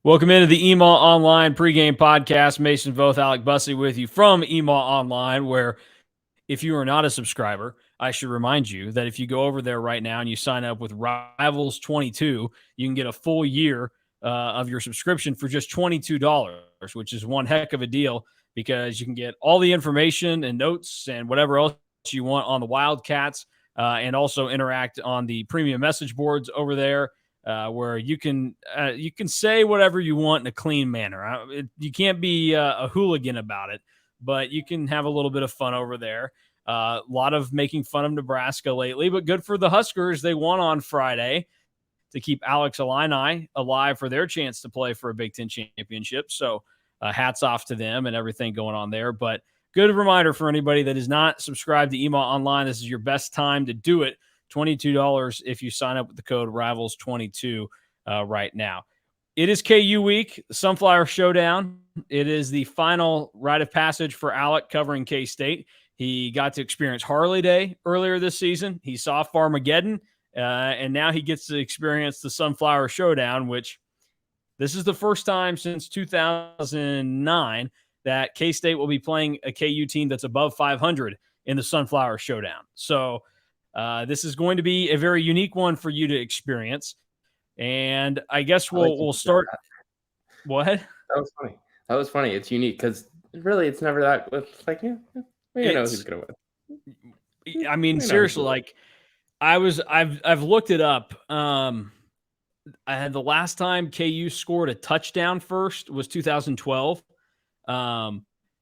Welcome into the EMA Online pregame podcast. Mason Voth, Alec Bussey with you from EMA Online, where if you are not a subscriber, I should remind you that if you go over there right now and you sign up with Rivals 22, you can get a full year of your subscription for just $22, which is one heck of a deal because you can get all the information and notes and whatever else you want on the Wildcats and also interact on the premium message boards over there. Where you can say whatever you want in a clean manner. You can't be a hooligan about it, but you can have a little bit of fun over there. A lot of making fun of Nebraska lately, but good for the Huskers. They won on Friday to keep Alex Illini alive for their chance to play for a Big Ten championship. So hats off to them and everything going on there. But good reminder for anybody that is not subscribed to EMA Online. This is your best time to do it. $22 if you sign up with the code Rivals22 right now. It is KU week, the Sunflower Showdown. It is the final rite of passage for Alec covering K-State. He got to experience Harley Day earlier this season. He saw Farmageddon, and now he gets to experience the Sunflower Showdown, which this is the first time since 2009 that K-State will be playing a KU team that's above 500 in the Sunflower Showdown. So this is going to be a very unique one for you to experience. And I guess we'll start. What? That was funny. It's unique because really it's never that. It's like, yeah, we know who's going to win. I mean, seriously, like I've looked it up. I had the last time KU scored a touchdown first was 2012.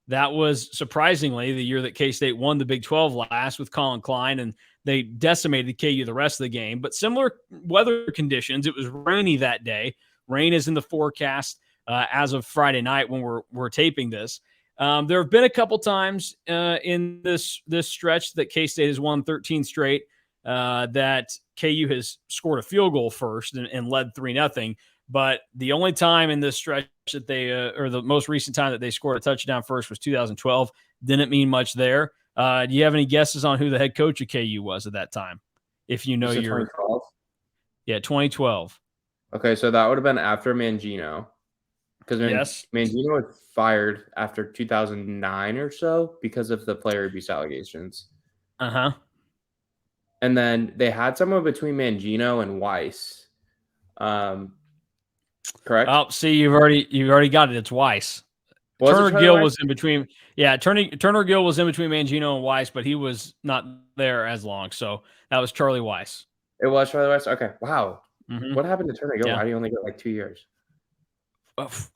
That was surprisingly the year that K-State won the Big 12 last with Colin Klein, and they decimated KU the rest of the game. But similar weather conditions. It was rainy that day. Rain is in the forecast as of Friday night when we're taping this. There have been a couple times in this stretch that K-State has won 13 straight that KU has scored a field goal first and led 3-0. But the only time in this stretch that they, or the most recent time that they scored a touchdown first was 2012. Didn't mean much there. Do you have any guesses on who the head coach of KU was at that time? If you know your 2012? Yeah, 2012. Okay, so that would have been after Mangino. Because Mangino was fired after 2009 or so because of the player abuse allegations. Uh-huh. And then they had someone between Mangino and Weiss. Correct? Oh, see, you've already got it. It's Weiss. Turner Gill was in between. Yeah, Turner Gill was in between Mangino and Weiss, but he was not there as long. So that was Charlie Weiss. It was Charlie Weiss? Okay. Wow. Mm-hmm. What happened to Turner Gill? Yeah. Why do you only get like 2 years?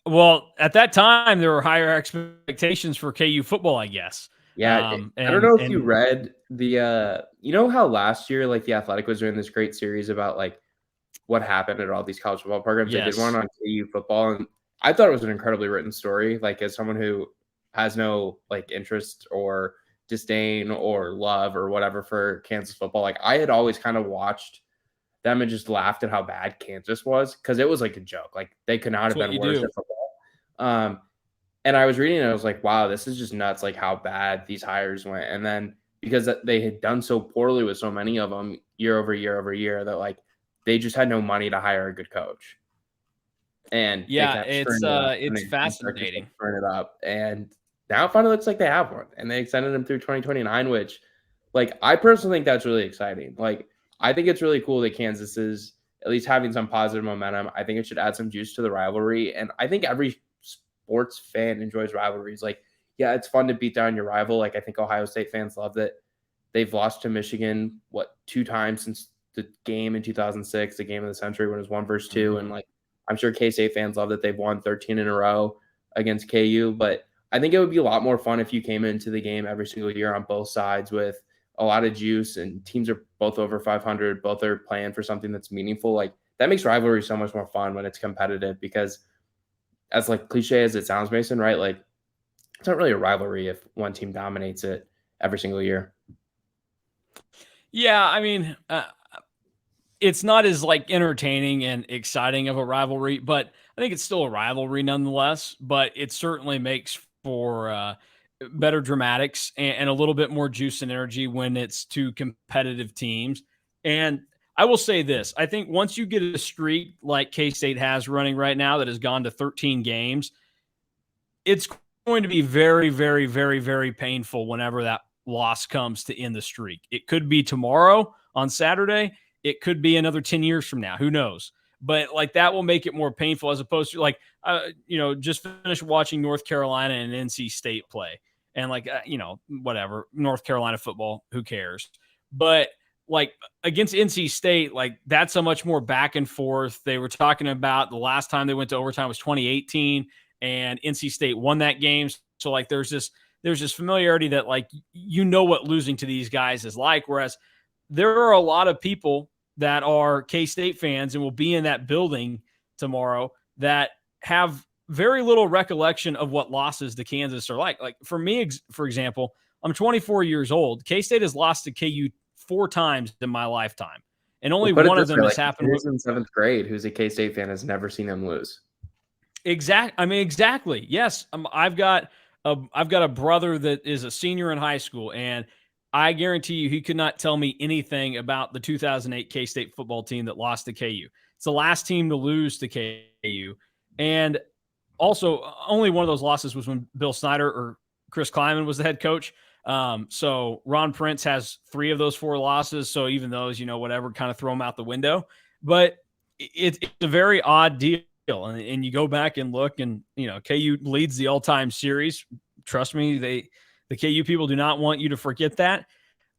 Well, at that time, there were higher expectations for KU football, I guess. Yeah. I don't know if you read the you know how last year, like, the Athletic was doing this great series about, like, what happened at all these college football programs. Yes. They did one on KU football, and I thought it was an incredibly written story. Like, as someone who has no, like, interest or disdain or love or whatever for Kansas football, like, I had always kind of watched them and just laughed at how bad Kansas was because it was like a joke. Like, they could not have been worse at football. And I was reading it, I was like, wow, this is just nuts, like, how bad these hires went. And then because they had done so poorly with so many of them year over year over year that, like, they just had no money to hire a good coach. And yeah, it's fascinating. Turn it up. And now it finally looks like they have one. And they extended him through 2029, which, like, I personally think that's really exciting. Like, I think it's really cool that Kansas is at least having some positive momentum. I think it should add some juice to the rivalry. And I think every sports fan enjoys rivalries. Like, yeah, it's fun to beat down your rival. Like, I think Ohio State fans love that they've lost to Michigan, 2 times since the game in 2006, the game of the century when it was 1 versus 2. Mm-hmm. And, like, I'm sure K-State fans love that they've won 13 in a row against KU. But I think it would be a lot more fun if you came into the game every single year on both sides with a lot of juice and teams are both over 500. Both are playing for something that's meaningful. Like, that makes rivalry so much more fun when it's competitive because, as, like, cliche as it sounds, Mason, right? Like, it's not really a rivalry if one team dominates it every single year. Yeah, I mean, it's not as, like, entertaining and exciting of a rivalry, but I think it's still a rivalry nonetheless. But it certainly makes for better dramatics and a little bit more juice and energy when it's 2 competitive teams. And I will say this. I think once you get a streak like K-State has running right now that has gone to 13 games, it's going to be very, very, very, very painful whenever that loss comes to end the streak. It could be tomorrow on Saturday. It could be another 10 years from now. Who knows? But like that will make it more painful as opposed to like, just finished watching North Carolina and NC State play. And like, whatever, North Carolina football, who cares? But like against NC State, like that's a much more back and forth. They were talking about the last time they went to overtime was 2018 and NC State won that game. So like there's this familiarity that like what losing to these guys is like. Whereas there are a lot of people that are K-State fans and will be in that building tomorrow that have very little recollection of what losses to Kansas are like. Like for me, for example, I'm 24 years old. K-State has lost to KU 4 times in my lifetime, and only one of them has happened. Who's in 7th grade who's a K-State fan has never seen them lose. Exactly. Yes. I've got a brother that is a senior in high school, and I guarantee you he could not tell me anything about the 2008 K-State football team that lost to KU. It's the last team to lose to KU. And also only one of those losses was when Bill Snyder or Chris Kleiman was the head coach. So Ron Prince has 3 of those 4 losses. So even those, whatever, kind of throw them out the window. But it's a very odd deal. And you go back and look, and KU leads the all-time series. Trust me, the KU people do not want you to forget that.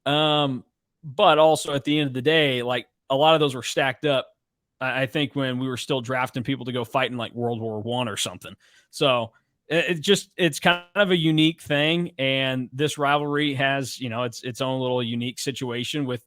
But also at the end of the day, like a lot of those were stacked up, I think, when we were still drafting people to go fight in like World War I or something. So it's kind of a unique thing. And this rivalry has, its own little unique situation with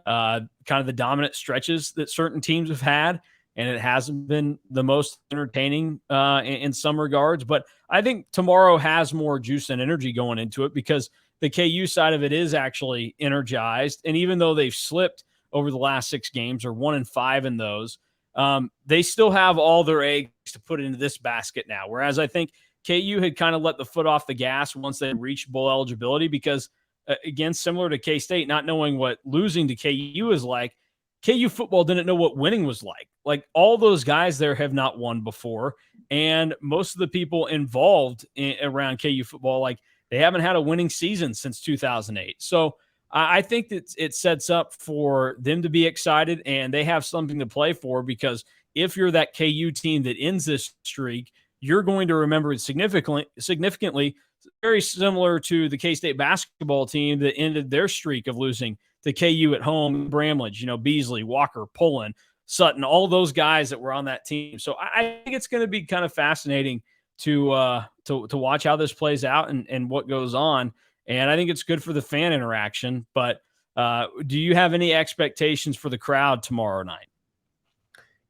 kind of the dominant stretches that certain teams have had. And it hasn't been the most entertaining in some regards. But I think tomorrow has more juice and energy going into it because the KU side of it is actually energized. And even though they've slipped over the last 6 games, or 1-5 in those, they still have all their eggs to put into this basket now. Whereas I think KU had kind of let the foot off the gas once they reached bowl eligibility because, again, similar to K-State, not knowing what losing to KU is like, KU football didn't know what winning was like. Like all those guys there have not won before. And most of the people involved around KU football, like they haven't had a winning season since 2008. So I think that it sets up for them to be excited and they have something to play for because if you're that KU team that ends this streak, you're going to remember it significantly, very similar to the K-State basketball team that ended their streak of losing to KU at home, Bramlage, Beasley, Walker, Pullen, Sutton, all those guys that were on that team. So I think it's going to be kind of fascinating to watch how this plays out and what goes on. And I think it's good for the fan interaction. But do you have any expectations for the crowd tomorrow night?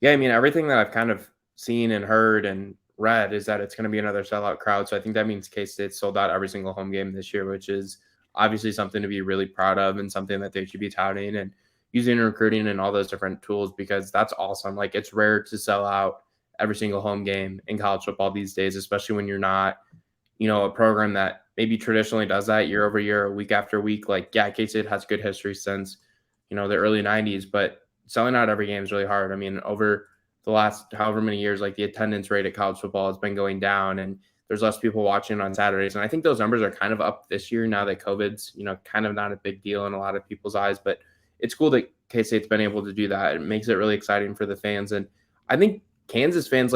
Yeah, I mean, everything that I've kind of seen and heard and read is that it's going to be another sellout crowd. So I think that means K-State sold out every single home game this year, which is obviously something to be really proud of and something that they should be touting and using in recruiting and all those different tools because that's awesome. Like it's rare to sell out every single home game in college football these days, especially when you're not, a program that maybe traditionally does that year over year, week after week. Like, yeah, K-State has good history since, the early 90s, but selling out every game is really hard. I mean, over the last however many years, like the attendance rate at college football has been going down and there's less people watching on Saturdays. And I think those numbers are kind of up this year now that COVID's, kind of not a big deal in a lot of people's eyes, but it's cool that K-State's been able to do that. It makes it really exciting for the fans. And I think Kansas fans,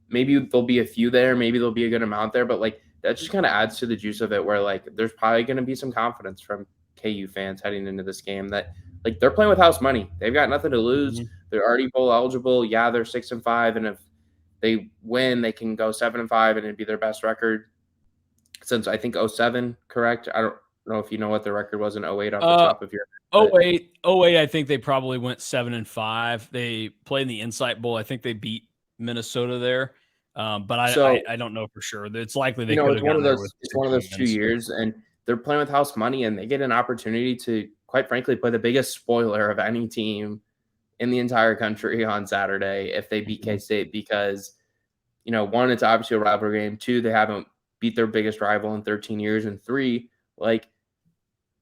maybe there'll be a few there, maybe there'll be a good amount there, but that just kind of adds to the juice of it where there's probably going to be some confidence from KU fans heading into this game that they're playing with house money. They've got nothing to lose. Mm-hmm. They're already bowl eligible. Yeah, they're 6-5. And if they win, they can go 7-5 and it'd be their best record since I think 07, correct? I don't know if you know what the record was in 08 off the top of your head. 08, I think they probably went 7-5. They played in the Insight Bowl. I think they beat Minnesota there. But I don't know for sure. It's likely they could have gotten there with it's one of those 2 years, and they're playing with house money, and they get an opportunity to, quite frankly, play the biggest spoiler of any team in the entire country on Saturday if they beat K-State because, one, it's obviously a rivalry game. 2, they haven't beat their biggest rival in 13 years. And 3,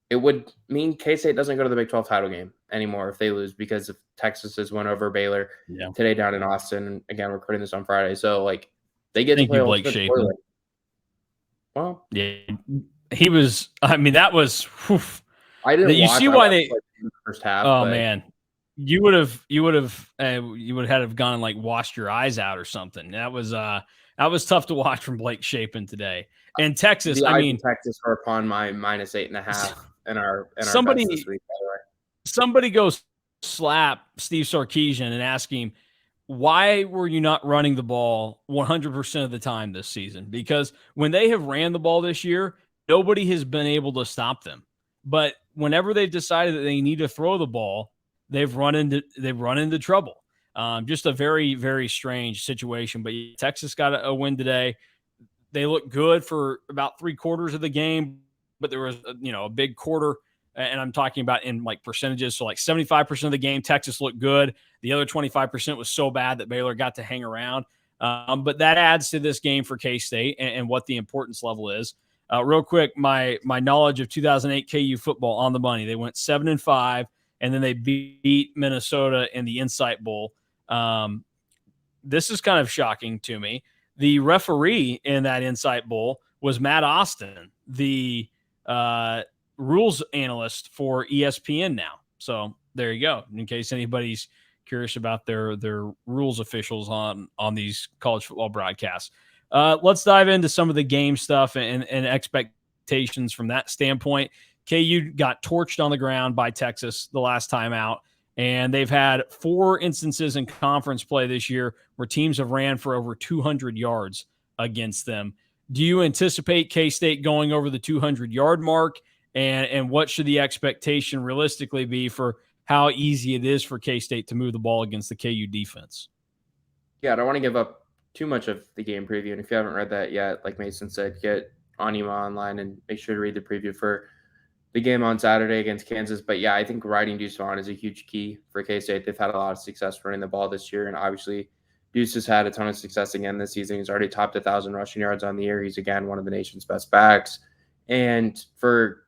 it would mean K-State doesn't go to the Big 12 title game anymore if they lose because of Texas's win over Baylor today down in Austin. Again, we're recording this on Friday. So, like, they get to play Blake ultimate Shapen. toilet. Well, yeah, he was. I mean, that was. Whew. I didn't. You watch, see why they in the first half. Oh man, you would have had to gone and like washed your eyes out or something. That was tough to watch from Blake Shapen today. And Texas, I mean, Texas are upon my -8.5 in our somebody bets this week, by the way. Somebody goes slap Steve Sarkisian and ask him, why were you not running the ball 100% of the time this season? Because when they have ran the ball this year, nobody has been able to stop them. But whenever they've decided that they need to throw the ball, they've run into trouble. Just a very, very strange situation. But Texas got a win today. They looked good for about 3/4 of the game, but there was a big quarter, and I'm talking about in like percentages. So like 75% of the game, Texas looked good. The other 25% was so bad that Baylor got to hang around. But that adds to this game for K-State and what the importance level is. Real quick, my knowledge of 2008 KU football on the money. They went 7-5, and then they beat Minnesota in the Insight Bowl. This is kind of shocking to me. The referee in that Insight Bowl was Matt Austin, the rules analyst for ESPN now. So there you go. In case anybody's curious about their rules officials on these college football broadcasts. Let's dive into some of the game stuff and expectations from that standpoint. KU got torched on the ground by Texas the last time out, and they've had 4 instances in conference play this year where teams have ran for over 200 yards against them. Do you anticipate K-State going over the 200-yard mark, and what should the expectation realistically be for how easy it is for K-State to move the ball against the KU defense? Yeah, I don't want to give up too much of the game preview. And if you haven't read that yet, like Mason said, get on EMA Online and make sure to read the preview for the game on Saturday against Kansas. But yeah, I think riding Deuce Vaughn is a huge key for K-State. They've had a lot of success running the ball this year. And obviously, Deuce has had a ton of success again this season. He's already topped 1,000 rushing yards on the year. He's, again, one of the nation's best backs. And for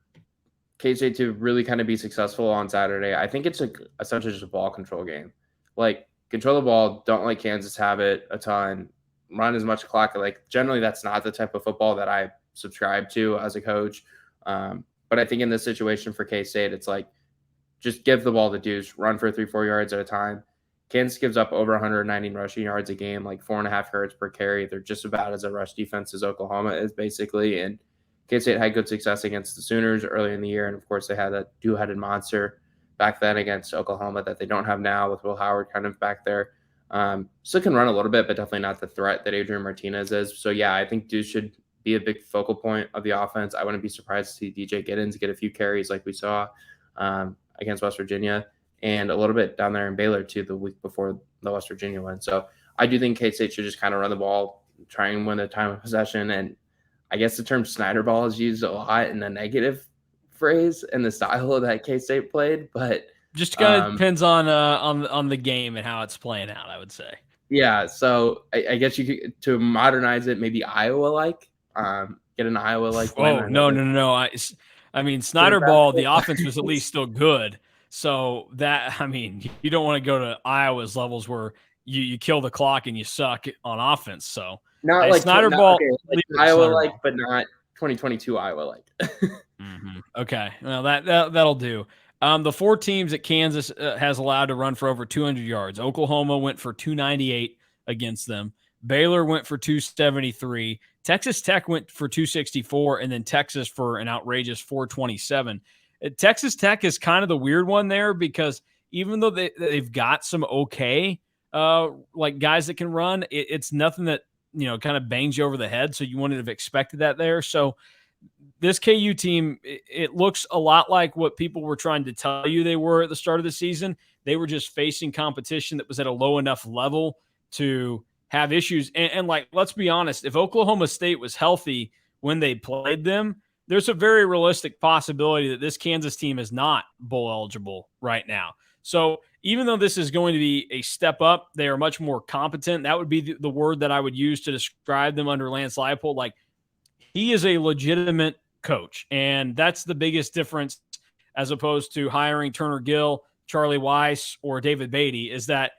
K-State to really kind of be successful on Saturday, I think it's essentially just a ball control game. Like, control the ball, don't let Kansas have it a ton, run as much clock. Like, generally, that's not the type of football that I subscribe to as a coach. But I think in this situation for K-State, it's like, just give the ball to Deuce, run for 3-4 yards at a time. Kansas gives up over 190 rushing yards a game, like 4.5 yards per carry. They're just about as a rush defense as Oklahoma is, basically. And K-State had good success against the Sooners early in the year. And, of course, they had that two-headed monster back then against Oklahoma that they don't have now with Will Howard kind of back there. Still can run a little bit, but definitely not the threat that Adrian Martinez is. So, yeah, I think Deuce should be a big focal point of the offense. I wouldn't be surprised to see DJ Giddens get a few carries like we saw against West Virginia, and a little bit down there in Baylor, too, the week before the West Virginia win. So I do think K-State should just kind of run the ball, try and win the time of possession. And I guess the term Snyder ball is used a lot in a negative phrase in the style that K-State played, but just kind of depends on the game and how it's playing out, I would say. Yeah, so I guess you could, to modernize it, maybe Iowa-like, get an Iowa-like. Oh, no. I mean, Snyder ball, the offense was at least still good. So that, I mean, you don't want to go to Iowa's levels where you kill the clock and you suck on offense. So not like Snyder ball, okay, like Iowa-like, but not 2022 Iowa-like. Mm-hmm. Okay, well that'll do. The 4 teams that Kansas has allowed to run for over 200 yards. Oklahoma went for 298 against them. Baylor went for 273. Texas Tech went for 264, and then Texas for an outrageous 427. Texas Tech is kind of the weird one there because even though they've got some okay like guys that can run, it's nothing that kind of bangs you over the head. So you wouldn't have expected that there. So this KU team, it looks a lot like what people were trying to tell you they were at the start of the season. They were just facing competition that was at a low enough level to have issues. And like, let's be honest, if Oklahoma State was healthy when they played them, there's a very realistic possibility that this Kansas team is not bowl eligible right now. So even though this is going to be a step up, they are much more competent. That would be the word that I would use to describe them under Lance Leipold. Like, he is a legitimate coach, and that's the biggest difference as opposed to hiring Turner Gill Charlie Weiss or David Beatty is that,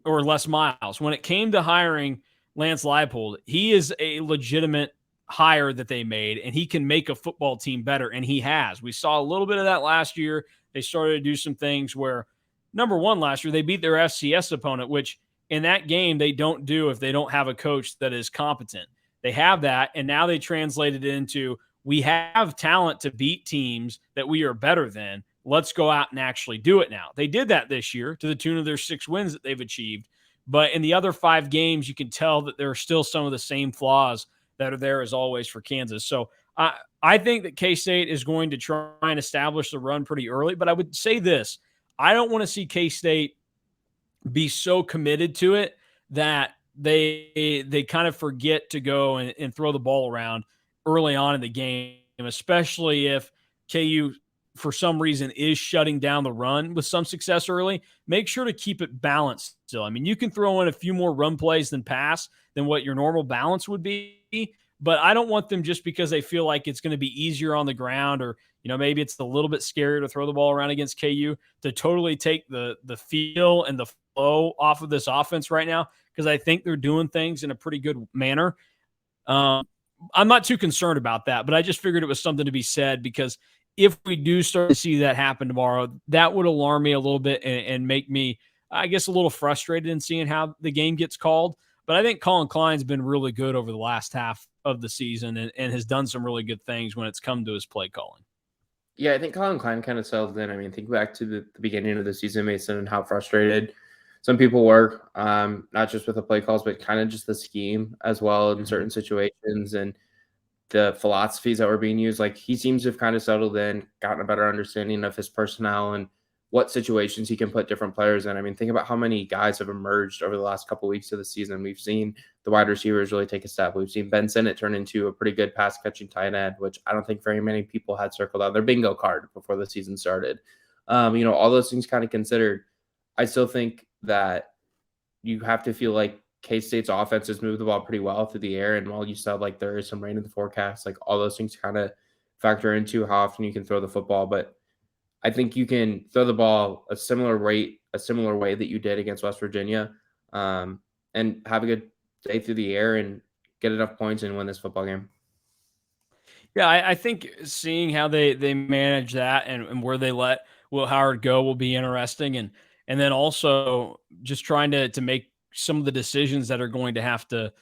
or Les Miles, when it came to hiring Lance Leipold, he is a legitimate hire that they made, and he can make a football team better, and he has. We saw a little bit of that last year. They started to do some things where, number one, last year, they beat their FCS opponent, which in that game they don't do if they don't have a coach that is competent. They have that, and now they translated it into, we have talent to beat teams that we are better than. Let's go out and actually do it now. They did that this year to the tune of their 6 wins that they've achieved. But in the other 5 games, you can tell that there are still some of the same flaws that are there as always for Kansas. So I think that K-State is going to try and establish the run pretty early. But I would say this, I don't want to see K-State be so committed to it that they kind of forget to go and throw the ball around early on in the game, especially if KU for some reason is shutting down the run with some success early. Make sure to keep it balanced still. I mean, you can throw in a few more run plays than pass than what your normal balance would be, but I don't want them just because they feel like it's going to be easier on the ground, or maybe it's a little bit scarier to throw the ball around against KU, to totally take the feel and the flow off of this offense right now, because I think they're doing things in a pretty good manner. I'm not too concerned about that, but I just figured it was something to be said, because if we do start to see that happen tomorrow, that would alarm me a little bit and make me, I guess, a little frustrated in seeing how the game gets called. But I think Colin Klein's been really good over the last half of the season and has done some really good things when it's come to his play calling. Yeah, I think Colin Klein kind of settled in. I mean, think back to the beginning of the season, Mason, and how frustrated some people were, not just with the play calls, but kind of just the scheme as well in certain situations and the philosophies that were being used. Like, he seems to have kind of settled in, gotten a better understanding of his personnel and what situations he can put different players in. I mean, think about how many guys have emerged over the last couple of weeks of the season. We've seen the wide receivers really take a step. We've seen Ben Sinnott turn into a pretty good pass catching tight end, which I don't think very many people had circled on their bingo card before the season started. All those things kind of considered, I still think that you have to feel like K-State's offense has moved the ball pretty well through the air. And while you said like there is some rain in the forecast, like all those things kind of factor into how often you can throw the football. But I think you can throw the ball a similar way that you did against West Virginia, and have a good day through the air and get enough points and win this football game. Yeah, I think seeing how they manage that and where they let Will Howard go will be interesting. And then also just trying to make some of the decisions that are going to have to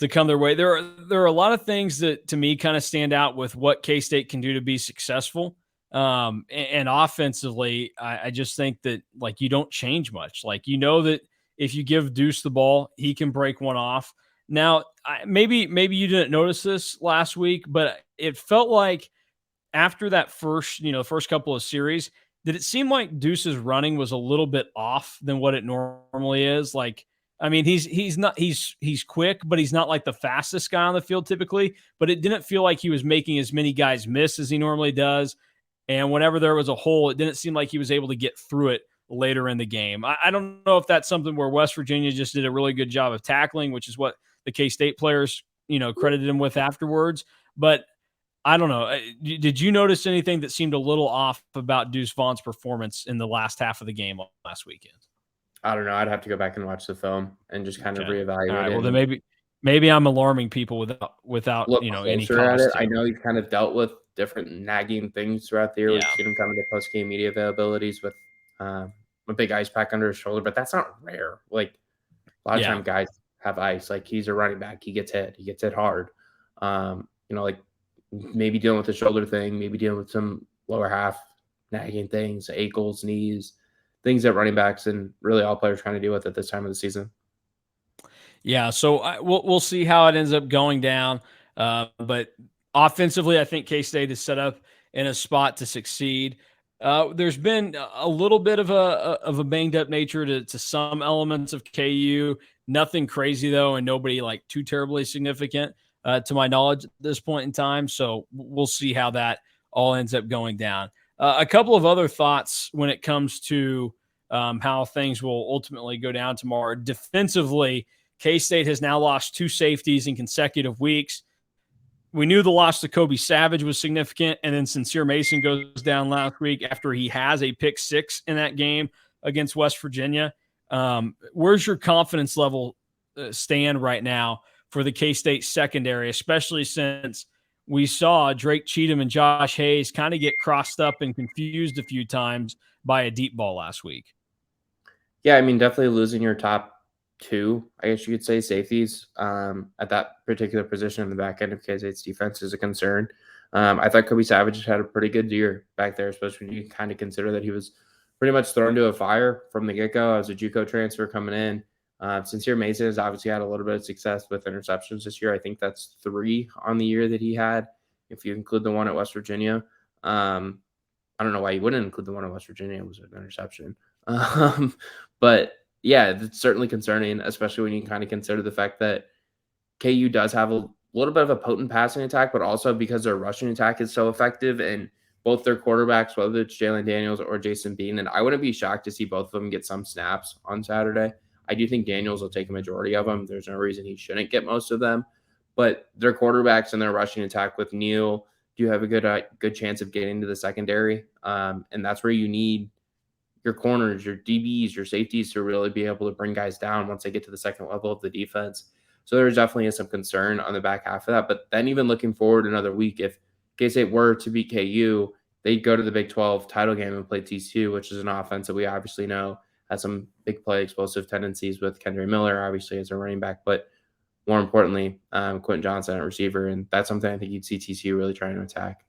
come their way. There are a lot of things that to me kind of stand out with what K-State can do to be successful. And offensively, I just think that like you don't change much. Like, that if you give Deuce the ball, he can break one off. Now, maybe you didn't notice this last week, but it felt like after that first couple of series, did it seem like Deuce's running was a little bit off than what it normally is? Like, I mean, he's quick, but he's not like the fastest guy on the field typically. But it didn't feel like he was making as many guys miss as he normally does. And whenever there was a hole, it didn't seem like he was able to get through it later in the game. I don't know if that's something where West Virginia just did a really good job of tackling, which is what the K-State players, credited him with afterwards. But I don't know. Did you notice anything that seemed a little off about Deuce Vaughn's performance in the last half of the game last weekend? I don't know. I'd have to go back and watch the film and just kind of reevaluate. All right, well, then maybe I'm alarming people without any cause. I know he's kind of dealt with different nagging things throughout the year. Yeah. We've seen him come into post-game media availabilities with a big ice pack under his shoulder, but that's not rare. Like, a lot of times guys have ice. Like, he's a running back. He gets hit hard. Like maybe dealing with the shoulder thing, maybe dealing with some lower half nagging things, ankles, knees, things that running backs and really all players trying to deal with at this time of the season. Yeah, so we'll see how it ends up going down. But offensively, I think K-State is set up in a spot to succeed. There's been a little bit of a banged up nature to some elements of KU. Nothing crazy though, and nobody like too terribly significant to my knowledge at this point in time. So we'll see how that all ends up going down. A couple of other thoughts when it comes to how things will ultimately go down tomorrow. Defensively, K-State has now lost 2 safeties in consecutive weeks. we knew the loss to Kobe Savage was significant, and then Sincere Mason goes down last week after he has a pick six in that game against West Virginia. Where's your confidence level stand right now for the K-State secondary, especially since we saw Drake Cheatham and Josh Hayes kind of get crossed up and confused a few times by a deep ball last week? Yeah, I mean, definitely losing your top two, I guess you could say, safeties at that particular position in the back end of K-State's defense is a concern. I thought Kobe Savage had a pretty good year back there, especially when you kind of consider that he was pretty much thrown to a fire from the get-go as a JUCO transfer coming in. Sincere Mason has obviously had a little bit of success with interceptions this year. I think that's 3 on the year that he had, if you include the one at West Virginia. I don't know why you wouldn't include the one at West Virginia. It was an interception. But yeah, it's certainly concerning, especially when you kind of consider the fact that KU does have a little bit of a potent passing attack, but also because their rushing attack is so effective and both their quarterbacks, whether it's Jalen Daniels or Jason Bean, and I wouldn't be shocked to see both of them get some snaps on Saturday. I do think Daniels will take a majority of them. There's no reason he shouldn't get most of them, but their quarterbacks and their rushing attack with Neal do have a good chance of getting to the secondary, and that's where you need your corners, your DBs, your safeties to really be able to bring guys down once they get to the second level of the defense. So there definitely is some concern on the back half of that. But then even looking forward another week, if K-State were to beat KU, they'd go to the Big 12 title game and play TCU, which is an offense that we obviously know has some big play explosive tendencies with Kendra Miller, obviously, as a running back. But more importantly, Quentin Johnson at receiver. And that's something I think you'd see TCU really trying to attack.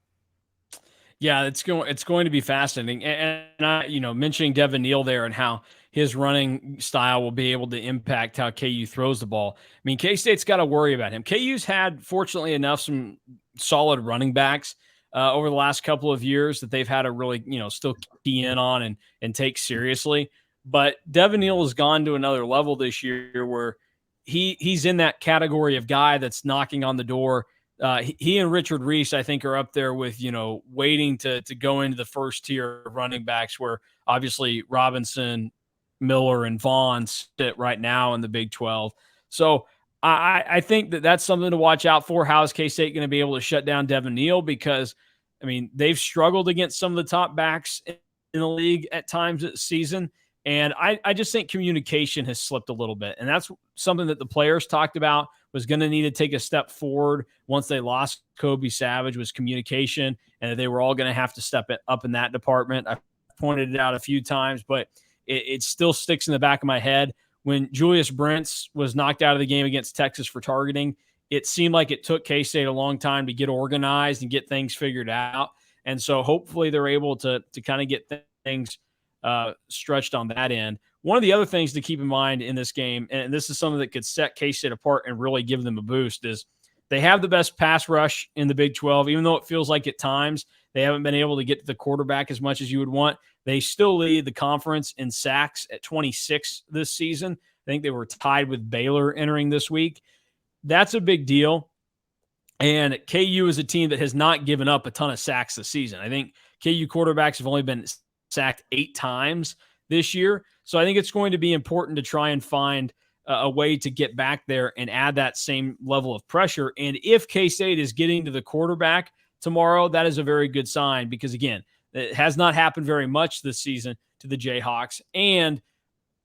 Yeah, it's going to be fascinating. And I, mentioning Devin Neal there and how his running style will be able to impact how KU throws the ball. I mean, K-State's got to worry about him. KU's had, fortunately enough, some solid running backs over the last couple of years that they've had to really, still key in on and take seriously. But Devin Neal has gone to another level this year where he's in that category of guy that's knocking on the door. He and Richard Reese, I think, are up there with, waiting to go into the first tier of running backs where obviously Robinson, Miller, and Vaughn sit right now in the Big 12. So I think that's something to watch out for. How is K-State going to be able to shut down Devin Neal? Because, I mean, they've struggled against some of the top backs in the league at times this season. And I just think communication has slipped a little bit. And that's something that the players talked about was going to need to take a step forward once they lost Kobe Savage, was communication, and that they were all going to have to step it up in that department. I pointed it out a few times, but it still sticks in the back of my head. When Julius Brents was knocked out of the game against Texas for targeting, it seemed like it took K-State a long time to get organized and get things figured out. And so hopefully they're able to kind of get things stretched on that end. One of the other things to keep in mind in this game, and this is something that could set K-State apart and really give them a boost, is they have the best pass rush in the Big 12. Even though it feels like at times they haven't been able to get to the quarterback as much as you would want, they still lead the conference in sacks at 26 this season. I think they were tied with Baylor entering this week. That's a big deal. And KU is a team that has not given up a ton of sacks this season. I think KU quarterbacks have only been sacked 8 times this year. So I think it's going to be important to try and find a way to get back there and add that same level of pressure. And if K-State is getting to the quarterback tomorrow, that is a very good sign because, again, it has not happened very much this season to the Jayhawks. And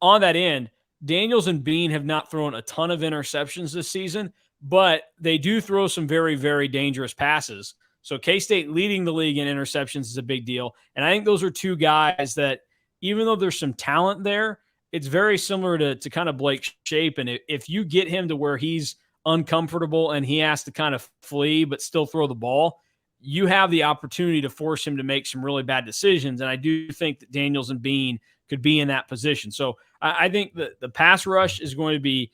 on that end, Daniels and Bean have not thrown a ton of interceptions this season, but they do throw some very, very dangerous passes. So K-State leading the league in interceptions is a big deal. And I think those are two guys that, even though there's some talent there, it's very similar to kind of Blake Shape. And if you get him to where he's uncomfortable and he has to kind of flee but still throw the ball, you have the opportunity to force him to make some really bad decisions. And I do think that Daniels and Bean could be in that position. So I think that the pass rush is going to be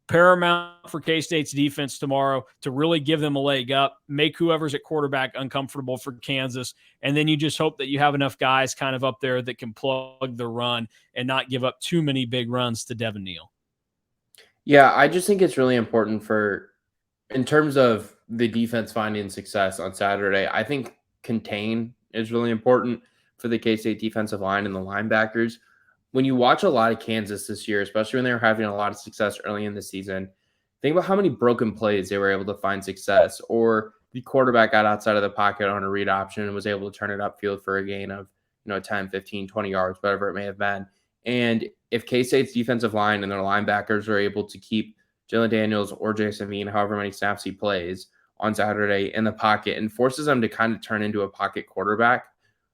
paramount for K-State's defense tomorrow to really give them a leg up, make whoever's at quarterback uncomfortable for Kansas, and then you just hope that you have enough guys kind of up there that can plug the run and not give up too many big runs to Devin Neal. Yeah, I just think it's really important in terms of the defense finding success on Saturday, I think contain is really important for the K-State defensive line and the linebackers. When you watch a lot of Kansas this year, especially when they were having a lot of success early in the season, think about how many broken plays they were able to find success, or the quarterback got outside of the pocket on a read option and was able to turn it upfield for a gain of 10, 15, 20 yards, whatever it may have been. And if K-State's defensive line and their linebackers are able to keep Jalen Daniels or Jason Bean, however many snaps he plays on Saturday, in the pocket and forces them to kind of turn into a pocket quarterback,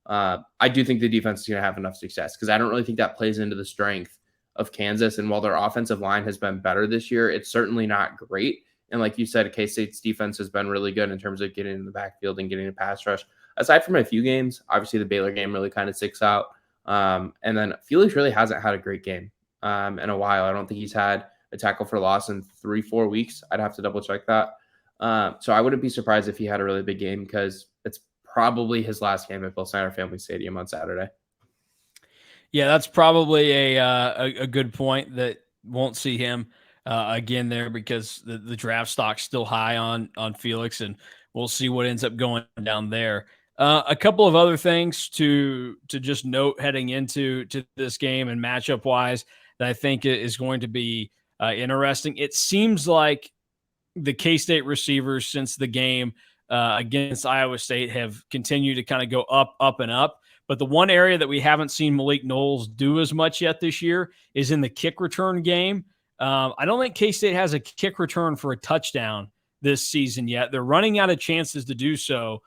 I do think the defense is going to have enough success, because I don't really think that plays into the strength of Kansas. And while their offensive line has been better this year, it's certainly not great. And like you said, K-State's defense has been really good in terms of getting in the backfield and getting a pass rush. Aside from a few games, obviously the Baylor game really kind of sticks out. And then Felix really hasn't had a great game in a while. I don't think he's had a tackle for loss in 3-4 weeks. I'd have to double check that. So I wouldn't be surprised if he had a really big game, because it's probably his last game at Bill Snyder Family Stadium on Saturday. Yeah, that's probably a good point, that won't see him again there, because the draft stock's still high on Felix, and we'll see what ends up going down there. A couple of other things to just note heading into this game and matchup wise that I think is going to be interesting. It seems like the K-State receivers since the game against Iowa State have continued to kind of go up, and up. But the one area that we haven't seen Malik Knowles do as much yet this year is in the kick return game. I don't think K-State has a kick return for a touchdown this season yet. They're running out of chances to do so.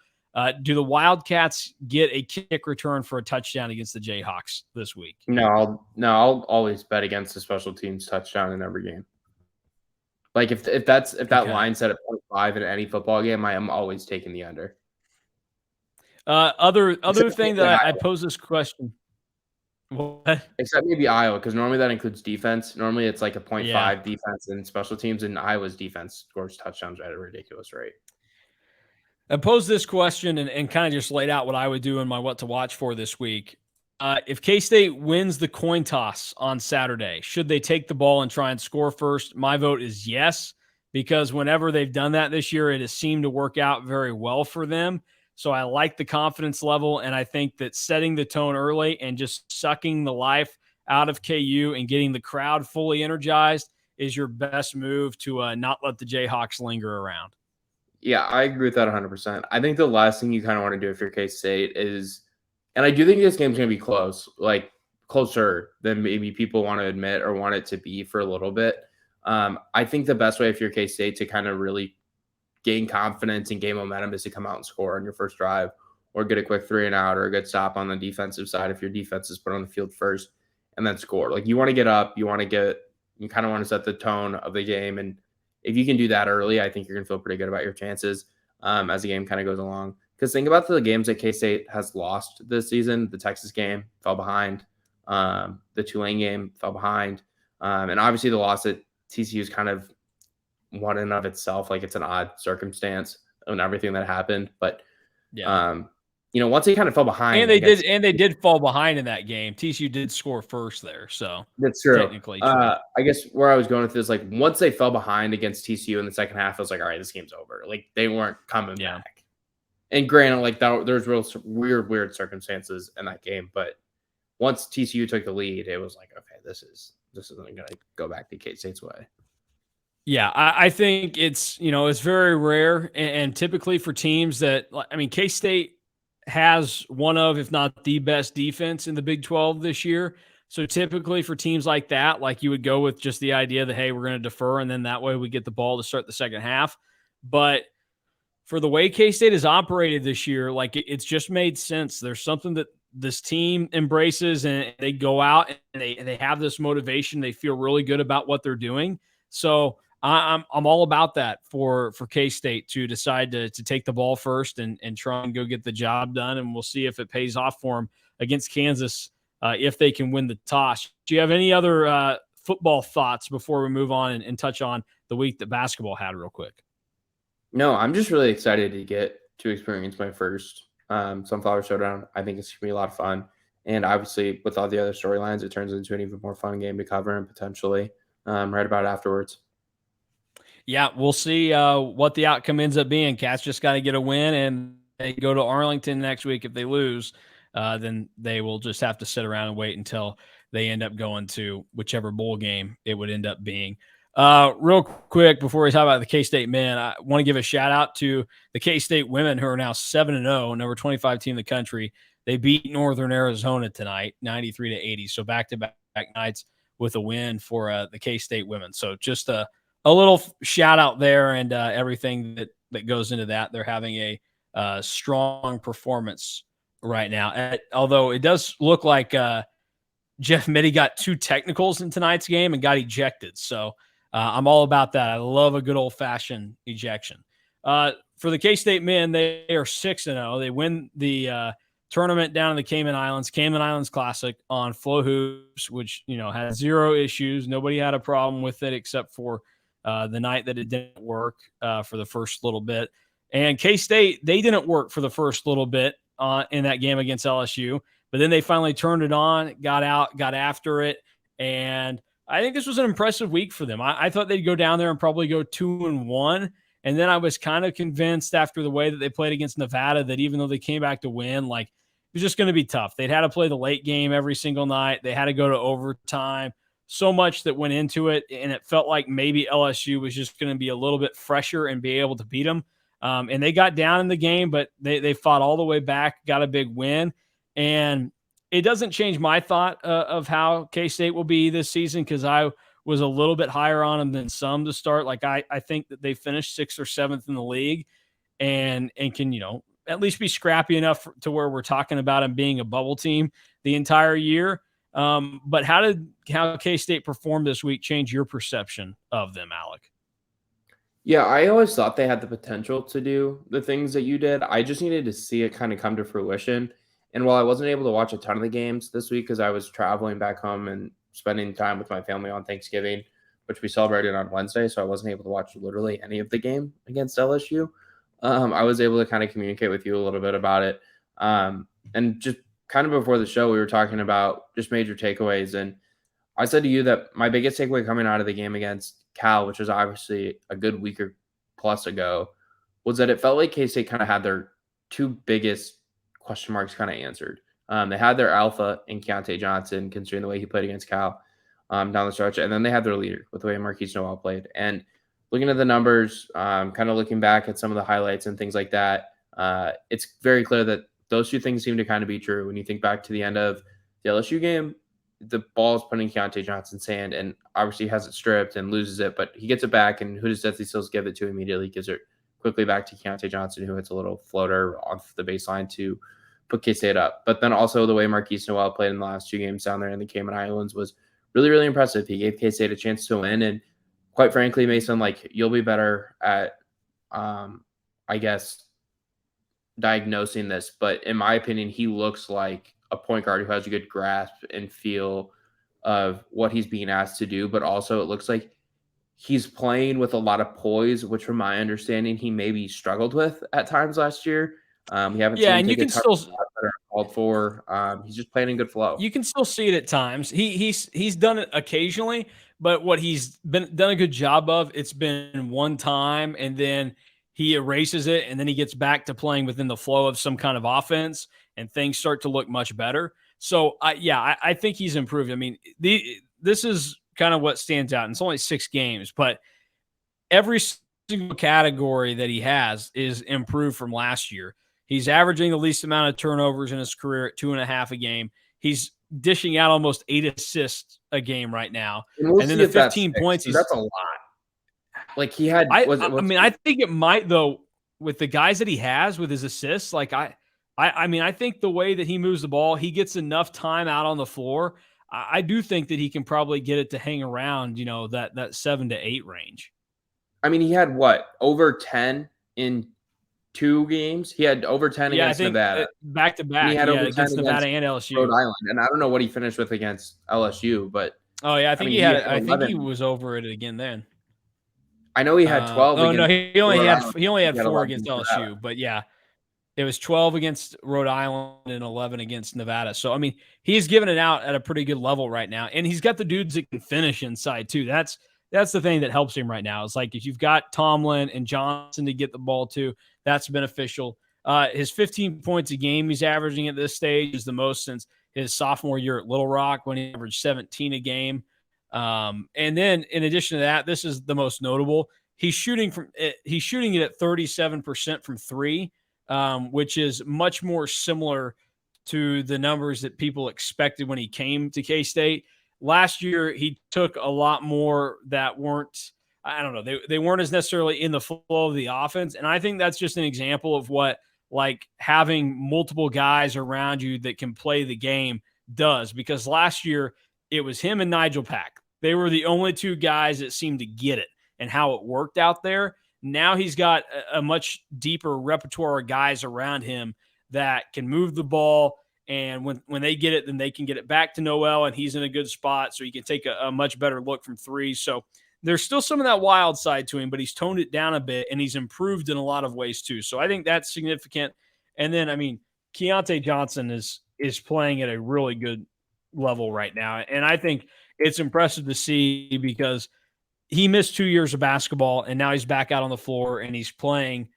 Do the Wildcats get a kick return for a touchdown against the Jayhawks this week? No, I'll always bet against the special teams touchdown in every game. Like if that line set at 0.5 in any football game, I am always taking the under. Other thing that I pose this question. What? Except maybe Iowa, because normally that includes defense. Normally it's like a 0.5 defense and special teams, and Iowa's defense scores touchdowns at a ridiculous rate. I posed this question and kind of just laid out what I would do in my what to watch for this week. If K-State wins the coin toss on Saturday, should they take the ball and try and score first? My vote is yes, because whenever they've done that this year, it has seemed to work out very well for them. So I like the confidence level, and I think that setting the tone early and just sucking the life out of KU and getting the crowd fully energized is your best move to not let the Jayhawks linger around. Yeah, I agree with that 100%. I think the last thing you kind of want to do if you're K-State is, and I do think this game's going to be close, like closer than maybe people want to admit or want it to be for a little bit. I think the best way if you're K-State to kind of really gain confidence and gain momentum is to come out and score on your first drive, or get a quick 3-and-out or a good stop on the defensive side if your defense is put on the field first, and then score. Like, you want to get up, you kind of want to set the tone of the game, and if you can do that early, I think you're going to feel pretty good about your chances as the game kind of goes along. Because think about the games that K-State has lost this season. The Texas game fell behind. The Tulane game fell behind. And obviously the loss at TCU is kind of one in of itself. Like, it's an odd circumstance and everything that happened. But once they kind of fell behind, and they did fall behind in that game. TCU did score first there, so that's true. Technically, true. I guess where I was going with this, like, once they fell behind against TCU in the second half, I was like, all right, this game's over. Like, they weren't coming back. And granted, like, there's real weird circumstances in that game, but once TCU took the lead, it was like, okay, this isn't going to go back to K-State's way. Yeah, I think it's very rare, and typically for teams that, I mean, K-State has one of, if not the best defense in the Big 12 this year. So typically for teams like that, like, you would go with just the idea that, hey, we're going to defer, and then that way we get the ball to start the second half. But for the way K-State has operated this year, like, it's just made sense. There's something that this team embraces, and they go out and they have this motivation. They feel really good about what they're doing. So I'm all about that for K-State to decide to take the ball first and try and go get the job done. And we'll see if it pays off for them against Kansas if they can win the toss. Do you have any other football thoughts before we move on and touch on the week that basketball had real quick? No, I'm just really excited to get to experience my first Sunflower Showdown. I think it's going to be a lot of fun. And obviously, with all the other storylines, it turns into an even more fun game to cover and potentially write about afterwards. Yeah, we'll see what the outcome ends up being. Cats just got to get a win, and they go to Arlington next week. If they lose, then they will just have to sit around and wait until they end up going to whichever bowl game it would end up being. Real quick before we talk about the K-State men, I want to give a shout out to the K-State women who are now 7-0, number 25 team in the country. They beat Northern Arizona tonight, 93-80. So back-to-back nights with a win for the K-State women. So just a little shout out there and everything that goes into that. They're having a strong performance right now. Although it does look like Jeff Mitty got 2 technicals in tonight's game and got ejected. So I'm all about that. I love a good old-fashioned ejection. For the K-State men, they are 6-0. They win the tournament down in the Cayman Islands Classic on Flow Hoops, which, had 0 issues. Nobody had a problem with it except for the night that it didn't work for the first little bit. And K-State, they didn't work for the first little bit in that game against LSU, but then they finally turned it on, got after it, and I think this was an impressive week for them. I thought they'd go down there and probably go 2-1, and then I was kind of convinced after the way that they played against Nevada that even though they came back to win, it was just going to be tough. They'd had to play the late game every single night. They had to go to overtime. So much that went into it, and it felt like maybe LSU was just going to be a little bit fresher and be able to beat them. And they got down in the game, but they fought all the way back, got a big win. And it doesn't change my thought of how K-State will be this season because I was a little bit higher on them than some to start. I think that they finished 6th or 7th in the league and can, at least be scrappy enough to where we're talking about them being a bubble team the entire year. But how K-State performed this week change your perception of them, Alec? Yeah, I always thought they had the potential to do the things that you did. I just needed to see it kind of come to fruition. And while I wasn't able to watch a ton of the games this week because I was traveling back home and spending time with my family on Thanksgiving, which we celebrated on Wednesday, so I wasn't able to watch literally any of the game against LSU. I was able to kind of communicate with you a little bit about it. And just kind of before the show, we were talking about just major takeaways. And I said to you that my biggest takeaway coming out of the game against Cal, which was obviously a good week or plus ago, was that it felt like K-State kind of had their 2 biggest question marks kind of answered. They had their alpha in Keontae Johnson, considering the way he played against Cal down the stretch. And then they had their leader with the way Marquise Noel played. And looking at the numbers, kind of looking back at some of the highlights and things like that, it's very clear that those 2 things seem to kind of be true. When you think back to the end of the LSU game, the ball is put in Keontae Johnson's hand, and obviously has it stripped and loses it, but he gets it back, and who does Deathly Seals give it to immediately? Gives it quickly back to Keontae Johnson, who hits a little floater off the baseline to put K-State up. But then also the way Marquise Noel played in the last 2 games down there in the Cayman Islands was really, really impressive. He gave K-State a chance to win, and quite frankly, Mason, you'll be better at, I guess, diagnosing this, but in my opinion, he looks like a point guard who has a good grasp and feel of what he's being asked to do, but also it looks like he's playing with a lot of poise, which from my understanding, he maybe struggled with at times last year. We haven't seen him and you can still that are called for. He's just playing in good flow. You can still see it at times. He's done it occasionally, but what he's done a good job of, it's been one time, and then he erases it, and then he gets back to playing within the flow of some kind of offense, and things start to look much better. So, I think he's improved. I mean, this is kind of what stands out. And it's only 6 games, but every single category that he has is improved from last year. He's averaging the least amount of turnovers in his career at 2.5 a game. He's dishing out almost 8 assists a game right now. And then the 15 points. That's a lot. He had. I think it might, though, with the guys that he has with his assists. I think the way that he moves the ball, he gets enough time out on the floor. I do think that he can probably get it to hang around, that 7 to 8 range. I mean, he had over 10 in 2 games. He had over 10 against Nevada. Back to back. He had over 10 against Nevada and LSU. Rhode Island. And I don't know what he finished with against LSU, but I think he was over it again then. I know he had 12. He only had 4 against LSU, but it was 12 against Rhode Island and 11 against Nevada. So, I mean, he's giving it out at a pretty good level right now. And he's got the dudes that can finish inside, too. That's the thing that helps him right now. It's like if you've got Tomlin and Johnson to get the ball to, that's beneficial. His 15 points a game he's averaging at this stage is the most since his sophomore year at Little Rock when he averaged 17 a game. And then in addition to that, this is the most notable. He's shooting it at 37% from three, which is much more similar to the numbers that people expected when he came to K-State. Last year, he took a lot more that weren't, I don't know, they weren't as necessarily in the flow of the offense. And I think that's just an example of what like having multiple guys around you that can play the game does. Because last year, it was him and Nigel Pack. They were the only two guys that seemed to get it and how it worked out there. Now he's got a much deeper repertoire of guys around him that can move the ball. And when they get it, then they can get it back to Noel, and he's in a good spot. So he can take a much better look from three. So there's still some of that wild side to him, but he's toned it down a bit, and he's improved in a lot of ways too. So I think that's significant. And then, I mean, Keontae Johnson is playing at a really good level right now. And I think it's impressive to see because he missed 2 years of basketball, and now he's back out on the floor, and he's playing,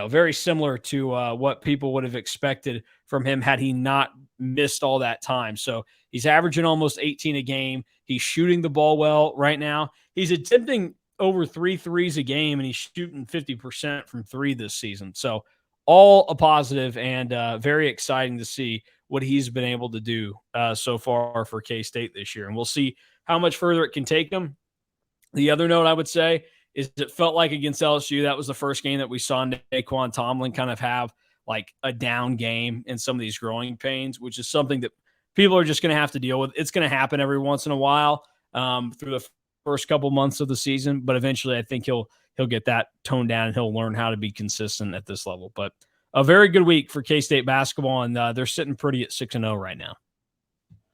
very similar to what people would have expected from him had he not missed all that time. So he's averaging almost 18 a game. He's shooting the ball well right now. He's attempting over 3 threes a game, and he's shooting 50% from three this season. So all a positive and very exciting to see what he's been able to do so far for K-State this year. And we'll see how much further it can take him. The other note I would say is it felt like against LSU, that was the first game that we saw Naquan Tomlin kind of have like a down game in some of these growing pains, which is something that people are just going to have to deal with. It's going to happen every once in a while through the first couple months of the season, but eventually I think he'll get that toned down and he'll learn how to be consistent at this level. But a very good week for K-State basketball, and they're sitting pretty at 6-0 right now.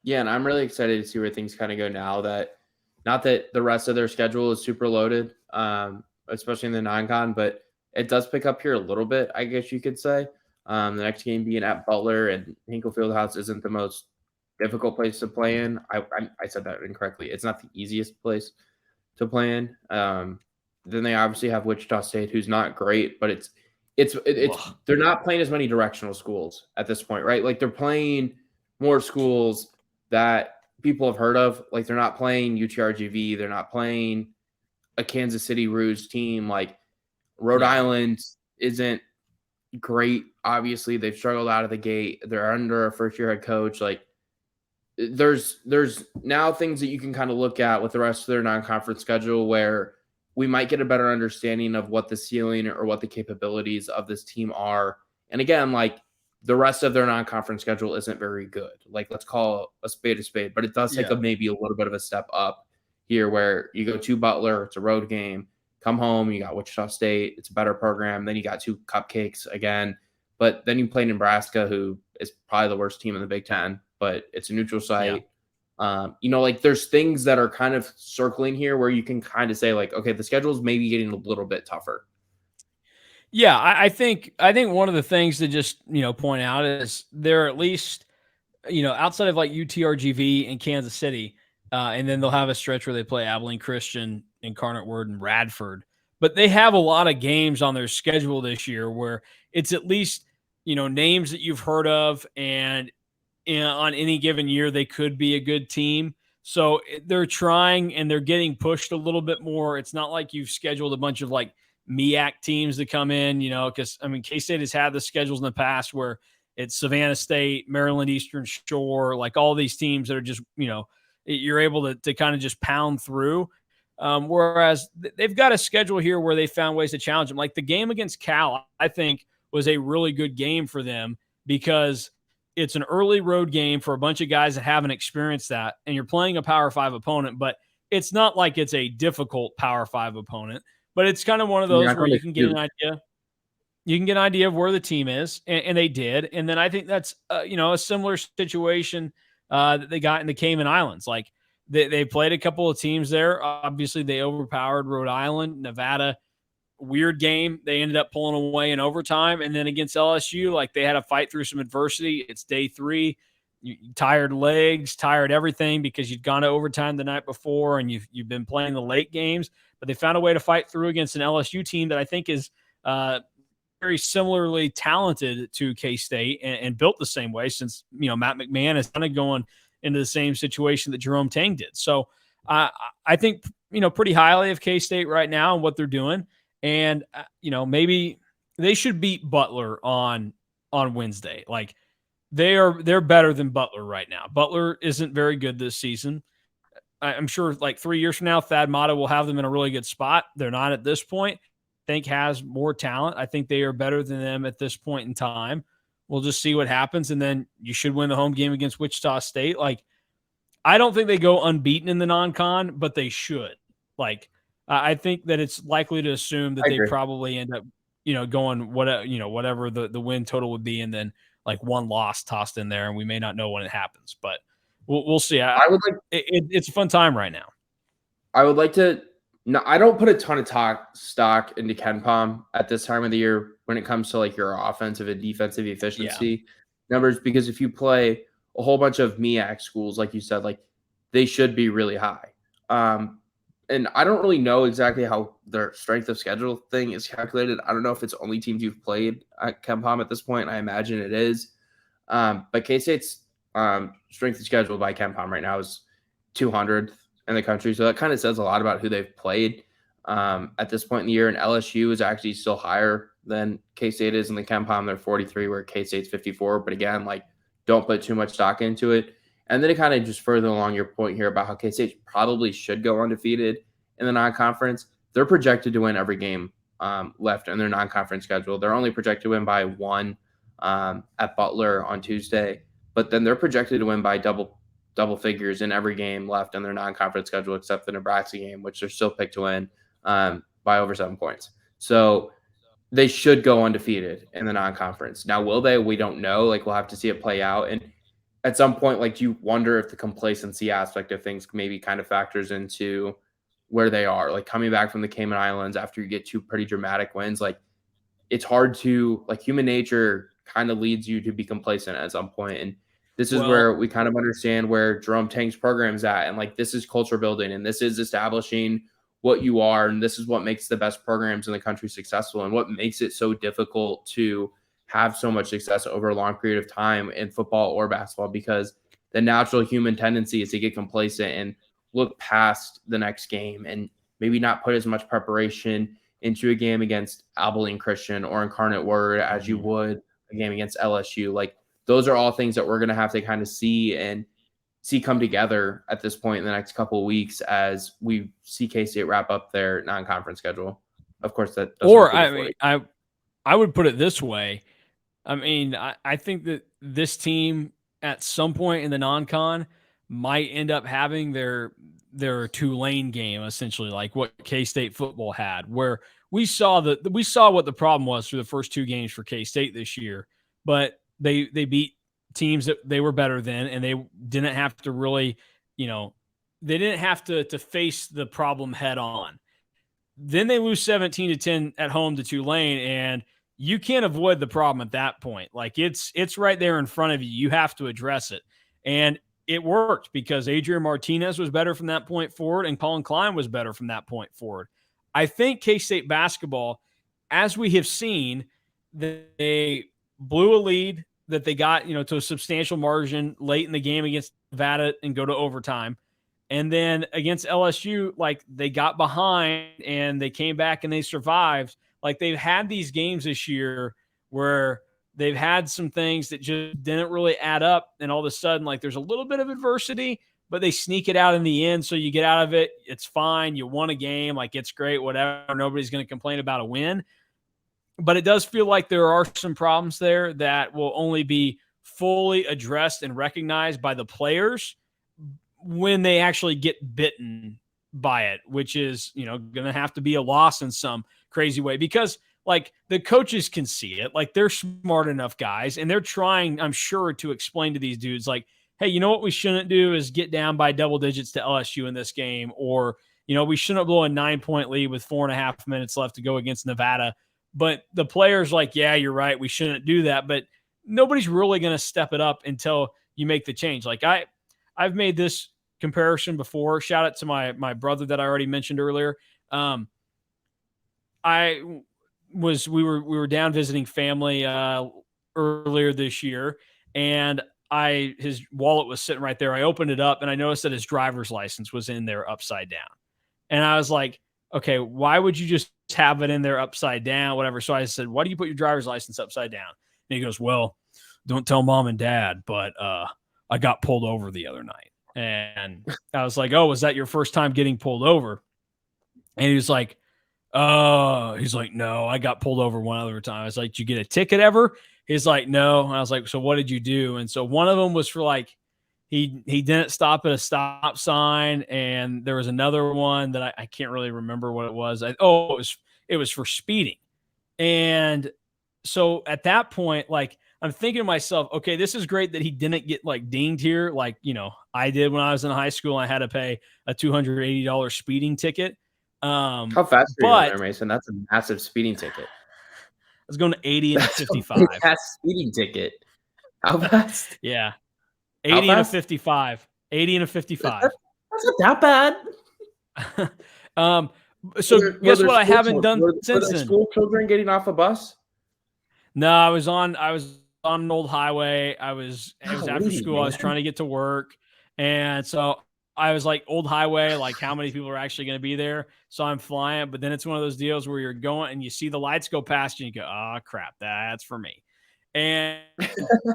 Yeah, and I'm really excited to see where things kind of go now that not that the rest of their schedule is super loaded, especially in the non-con, but it does pick up here a little bit, I guess you could say. The next game being at Butler, and Hinkle Fieldhouse isn't the most difficult place to play in. I said that incorrectly. It's not the easiest place to play in. Then they obviously have Wichita State, who's not great, but it's they're not playing as many directional schools at this point, right? Like they're playing more schools that people have heard of. Like they're not playing UTRGV, they're not playing a Kansas City Roos team. Like Rhode Island isn't great. Obviously, they've struggled out of the gate. They're under a first-year head coach. Like there's now things that you can kind of look at with the rest of their non-conference schedule where we might get a better understanding of what the ceiling or what the capabilities of this team are. And again, like the rest of their non-conference schedule isn't very good. Like let's call a spade, but it does take maybe a little bit of a step up here where you go to Butler, it's a road game, come home, you got Wichita State, it's a better program. Then you got two cupcakes again, but then you play Nebraska, who is probably the worst team in the Big Ten, but it's a neutral site. Like there's things that are kind of circling here where you can kind of say like, okay, the schedule is maybe getting a little bit tougher. Yeah, I think one of the things to just, point out is they're at least, outside of like UTRGV and Kansas City, and then they'll have a stretch where they play Abilene Christian, Incarnate Word, and Radford. But they have a lot of games on their schedule this year where it's at least, names that you've heard of, and on any given year, they could be a good team. So they're trying and they're getting pushed a little bit more. It's not like you've scheduled a bunch of like MEAC teams to come in, because K-State has had the schedules in the past where it's Savannah State, Maryland Eastern Shore, like all these teams that are just, you're able to kind of just pound through. Whereas they've got a schedule here where they found ways to challenge them. Like the game against Cal, I think was a really good game for them because it's an early road game for a bunch of guys that haven't experienced that. And you're playing a Power 5 opponent, but it's not like it's a difficult Power 5 opponent. But it's kind of one of those where you can get an idea. You can get an idea of where the team is, and they did. And then I think that's a similar situation that they got in the Cayman Islands. Like they played a couple of teams there. Obviously, they overpowered Rhode Island, Nevada. Weird game. They ended up pulling away in overtime, and then against LSU, like they had to fight through some adversity. It's day 3. You tired legs, tired everything because you'd gone to overtime the night before, and you've been playing the late games. But they found a way to fight through against an LSU team that I think is very similarly talented to K-State and built the same way since, Matt McMahon is kind of going into the same situation that Jerome Tang did. So I think, pretty highly of K-State right now and what they're doing. And, maybe they should beat Butler on Wednesday. Like they're better than Butler right now. Butler isn't very good this season. I'm sure like 3 years from now, Thad Matta will have them in a really good spot. They're not at this point. I think has more talent. I think they are better than them at this point in time. We'll just see what happens. And then you should win the home game against Wichita State. Like, I don't think they go unbeaten in the non-con, but they should. Like, I think that it's likely to assume that I they agree. probably end up, going whatever the win total would be, and then like one loss tossed in there, and we may not know when it happens, but we'll see. I would like It's a fun time right now. I would like to. No, I don't put a ton of stock into Ken Palm at this time of the year when it comes to like your offensive and defensive efficiency numbers, because if you play a whole bunch of MEAC schools, like you said, like they should be really high. And I don't really know exactly how their strength of schedule thing is calculated. I don't know if it's only teams you've played at Ken Palm at this point. I imagine it is. But K-State's strength of schedule by Ken Palm right now is 200th in the country. So that kind of says a lot about who they've played at this point in the year. And LSU is actually still higher than K-State is in the Ken Palm. They're 43, where K-State's 54. But again, like, don't put too much stock into it. And then it kind of just further along your point here about how K-State probably should go undefeated in the non-conference. They're projected to win every game left in their non-conference schedule. They're only projected to win by one at Butler on Tuesday, but then they're projected to win by double figures in every game left in their non-conference schedule, except the Nebraska game, which they're still picked to win by over 7 points. So they should go undefeated in the non-conference. Now, will they? We don't know. Like, we'll have to see it play out. And at some point, like, you wonder if the complacency aspect of things maybe kind of factors into where they are. Like, coming back from the Cayman Islands after you get two pretty dramatic wins, like, it's hard to, like, human nature kind of leads you to be complacent at some point. And this is where we kind of understand where Jerome Tang's program's at. And like, this is culture building, and this is establishing what you are. And this is what makes the best programs in the country successful, and what makes it so difficult to have so much success over a long period of time in football or basketball, because the natural human tendency is to get complacent and look past the next game and maybe not put as much preparation into a game against Abilene Christian or Incarnate Word as you would a game against LSU. Like, those are all things that we're going to have to kind of see come together at this point in the next couple of weeks as we see K-State wrap up their non-conference schedule. Of course, that doesn't. Or I would put it this way. I mean, I think that this team at some point in the non-con might end up having their Tulane game, essentially like what K-State football had, where we saw what the problem was through the first two games for K-State this year, but they beat teams that they were better than, and they didn't have to really, they didn't have to face the problem head on. Then they lose 17-10 at home to Tulane, and you can't avoid the problem at that point. Like, it's right there in front of you. You have to address it. And it worked because Adrian Martinez was better from that point forward, and Colin Klein was better from that point forward. I think K-State basketball, as we have seen, they blew a lead that they got, to a substantial margin late in the game against Nevada and go to overtime. And then against LSU, like, they got behind and they came back and they survived. Like, they've had these games this year where they've had some things that just didn't really add up. And all of a sudden, like, there's a little bit of adversity, but they sneak it out in the end. So you get out of it. It's fine. You won a game. Like, it's great, whatever. Nobody's going to complain about a win. But it does feel like there are some problems there that will only be fully addressed and recognized by the players when they actually get bitten by it, which is, going to have to be a loss in some crazy way, because like, the coaches can see it. Like, they're smart enough guys, and they're trying, I'm sure, to explain to these dudes, like, hey, you know what we shouldn't do is get down by double digits to LSU in this game, or, we shouldn't blow a 9-point lead with 4.5 minutes left to go against Nevada. But the players like, yeah, you're right, we shouldn't do that. But nobody's really going to step it up until you make the change. Like, I've made this comparison before. Shout out to my brother that I already mentioned earlier. We were down visiting family earlier this year, and his wallet was sitting right there. I opened it up and I noticed that his driver's license was in there upside down. And I was like, okay, why would you just have it in there upside down, whatever? So I said, why do you put your driver's license upside down? And he goes, well, don't tell mom and dad, but I got pulled over the other night. And I was like, oh, was that your first time getting pulled over? And he was like, no, I got pulled over one other time. I was like, did you get a ticket ever? He's like, no. And I was like, so what did you do? And so one of them was for like, he didn't stop at a stop sign. And there was another one that I can't really remember what it was. It was for speeding. And so at that point, like, I'm thinking to myself, okay, this is great that he didn't get like dinged here. Like, I did when I was in high school. I had to pay a $280 speeding ticket. How fast are you on there, Mason? That's a massive speeding ticket. I was going to 80 and a 55. That's speeding ticket. How fast? Yeah. 80 and a 55. 80 and a 55. That's not that bad. So guess what I haven't done since then? School children getting off a bus? No, I was on an old highway. It was after school. Man. I was trying to get to work. And so I was like, old highway, like how many people are actually going to be there? So I'm flying, but then it's one of those deals where you're going and you see the lights go past you and you go, oh crap, that's for me. And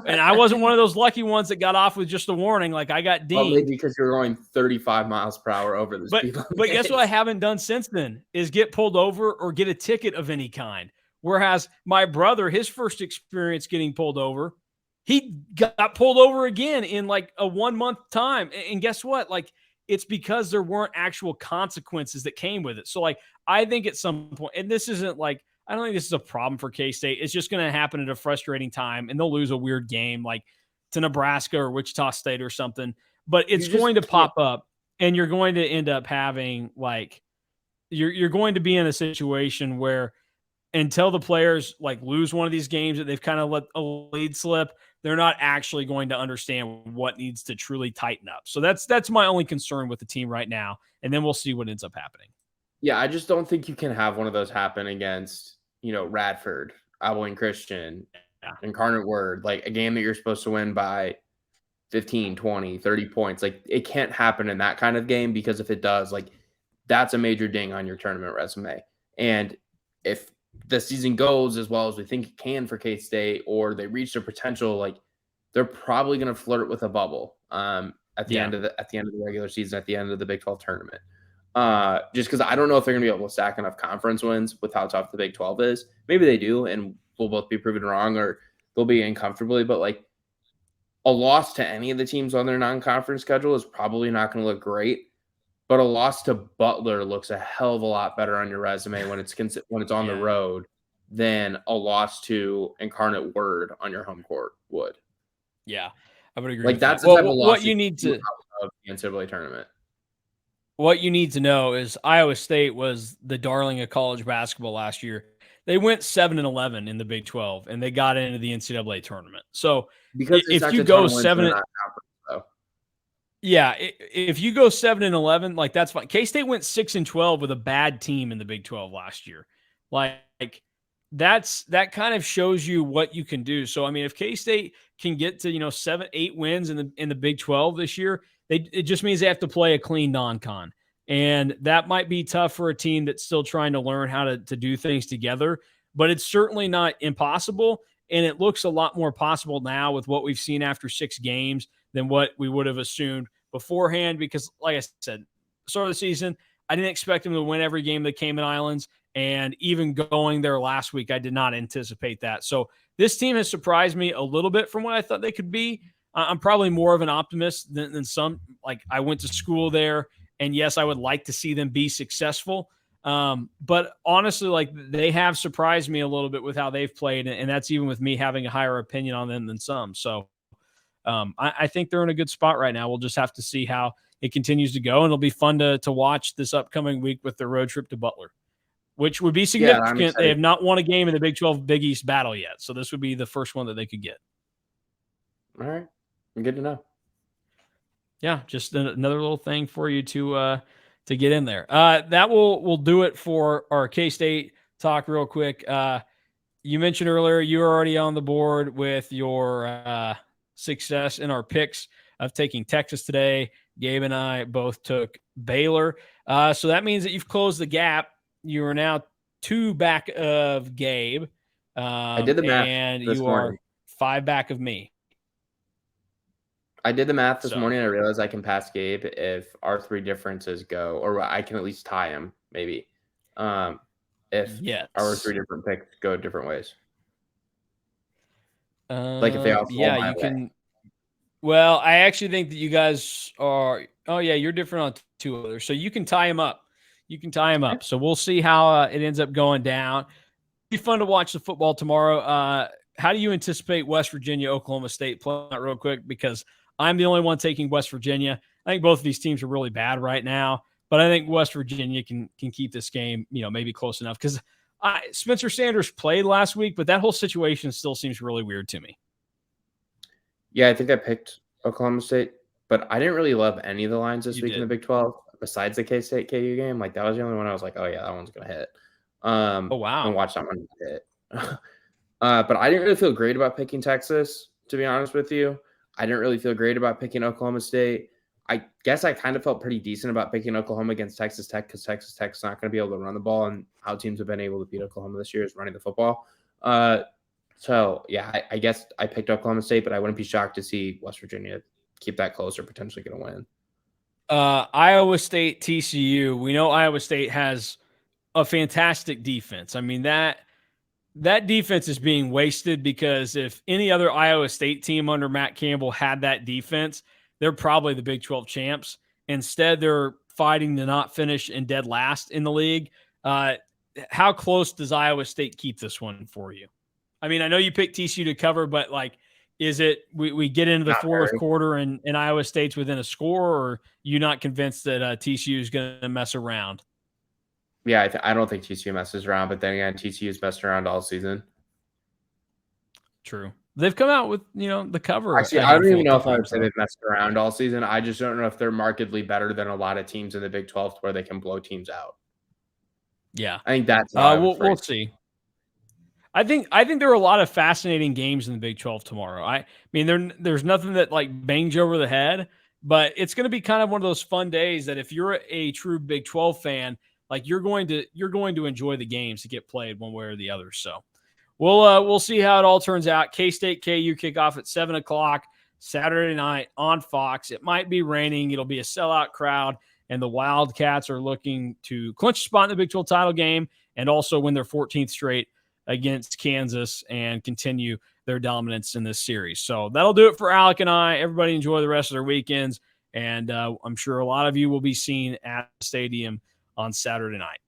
I wasn't one of those lucky ones that got off with just a warning. Like I got dinged. Well, maybe because you're going 35 miles per hour over the speed limit. But guess what I haven't done since then is get pulled over or get a ticket of any kind. Whereas my brother, his first experience getting pulled over, he got pulled over again in like a 1 month time. And guess what? Like, it's because there weren't actual consequences that came with it. So like, I think at some point, and this isn't like, I don't think this is a problem for K-State. It's just going to happen at a frustrating time and they'll lose a weird game like to Nebraska or Wichita State or something, but it's going to pop up and you're going to end up having like, you're going to be in a situation where until the players like lose one of these games that they've kind of let a lead slip, they're not actually going to understand what needs to truly tighten up. So that's my only concern with the team right now. And then we'll see what ends up happening. Yeah, I just don't think you can have one of those happen against, Radford, Abilene Christian, Incarnate Word, like a game that you're supposed to win by 15, 20, 30 points. Like it can't happen in that kind of game because if it does, like that's a major ding on your tournament resume. And if the season goes as well as we think it can for K-State or they reach their potential, like they're probably going to flirt with a bubble at the end of the regular season, at the end of the Big 12 tournament. Just because I don't know if they're going to be able to stack enough conference wins with how tough the Big 12 is. Maybe they do, and we'll both be proven wrong, or they'll be in comfortably. But like a loss to any of the teams on their non-conference schedule is probably not going to look great. But a loss to Butler looks a hell of a lot better on your resume when it's on the road than a loss to Incarnate Word on your home court would. Yeah, I would agree. Like that's the type of loss you need to of the NCAA tournament. What you need to know is Iowa State was the darling of college basketball last year. They went 7-11 in the Big 12, and they got into the NCAA tournament. So because if you go 7, if you go 7-11, like that's fine. K-State went 6-12 with a bad team in the Big 12 last year. Like that kind of shows you what you can do. So I mean, if K-State can get to 7-8 wins in the Big 12 this year, it just means they have to play a clean non-con. And that might be tough for a team that's still trying to learn how to do things together, but it's certainly not impossible. And it looks a lot more possible now with what we've seen after 6 games than what we would have assumed beforehand. Because like I said, start of the season, I didn't expect them to win every game of the Cayman Islands. And even going there last week, I did not anticipate that. So this team has surprised me a little bit from what I thought they could be. I'm probably more of an optimist than some. Like I went to school there, and yes, I would like to see them be successful. But honestly, like they have surprised me a little bit with how they've played, and that's even with me having a higher opinion on them than some. So I think they're in a good spot right now. We'll just have to see how it continues to go, and it'll be fun to watch this upcoming week with their road trip to Butler, which would be significant. Yeah, they have not won a game in the Big 12 Big East battle yet, so this would be the first one that they could get. All right. Good to know. Yeah, just another little thing for you to get in there. That will do it for our K-State talk real quick. You mentioned earlier you were already on the board with your success in our picks of taking Texas today. Gabe and I both took Baylor. So that means that you've closed the gap. You are now 2 back of Gabe. I did the math and this you morning. are 5 back of me. I did the math this morning. I realized I can pass Gabe if our 3 differences go, or I can at least tie him, maybe. If our 3 different picks go different ways. Like if they all fall my way. Can. Well, I actually think that you guys are. Oh yeah, you're different on 2 others, so you can tie him up. So we'll see how it ends up going down. Be fun to watch the football tomorrow. How do you anticipate West Virginia, Oklahoma State playing out real quick? Because I'm the only one taking West Virginia. I think both of these teams are really bad right now, but I think West Virginia can keep this game, maybe close enough. Because Spencer Sanders played last week, but that whole situation still seems really weird to me. Yeah, I think I picked Oklahoma State, but I didn't really love any of the lines this week in the Big 12 besides the K-State KU game. Like that was the only one I was like, oh yeah, that one's gonna hit. Oh wow! And watch that one hit. But I didn't really feel great about picking Texas, to be honest with you. I didn't really feel great about picking Oklahoma State. I guess I kind of felt pretty decent about picking Oklahoma against Texas Tech because Texas Tech's not going to be able to run the ball, and how teams have been able to beat Oklahoma this year is running the football. So, yeah, I guess I picked Oklahoma State, but I wouldn't be shocked to see West Virginia keep that close or potentially going to win. Iowa State, TCU. We know Iowa State has a fantastic defense. I mean, that defense is being wasted because if any other Iowa State team under Matt Campbell had that defense, they're probably the Big 12 champs. Instead, they're fighting to not finish in dead last in the league. How close does Iowa State keep this one for you? I mean, I know you picked TCU to cover, but like, is it we get into the fourth quarter and Iowa State's within a score, or you not convinced that TCU is going to mess around? Yeah, I don't think TCU messes around, but then again, TCU's messed around all season. True. They've come out with, the cover. Actually, I don't even know if I would say they've messed around all season. I just don't know if they're markedly better than a lot of teams in the Big 12 where they can blow teams out. Yeah. I think that's we'll see. I think there are a lot of fascinating games in the Big 12 tomorrow. I mean, there's nothing that like bangs you over the head, but it's going to be kind of one of those fun days that if you're a true Big 12 fan, like you're going to enjoy the games that get played one way or the other. So we'll see how it all turns out. K-State KU kickoff at 7:00 Saturday night on Fox. It might be raining. It'll be a sellout crowd, and the Wildcats are looking to clinch a spot in the Big 12 title game and also win their 14th straight against Kansas and continue their dominance in this series. So that'll do it for Alec and I. Everybody enjoy the rest of their weekends, and I'm sure a lot of you will be seen at the stadium on Saturday night.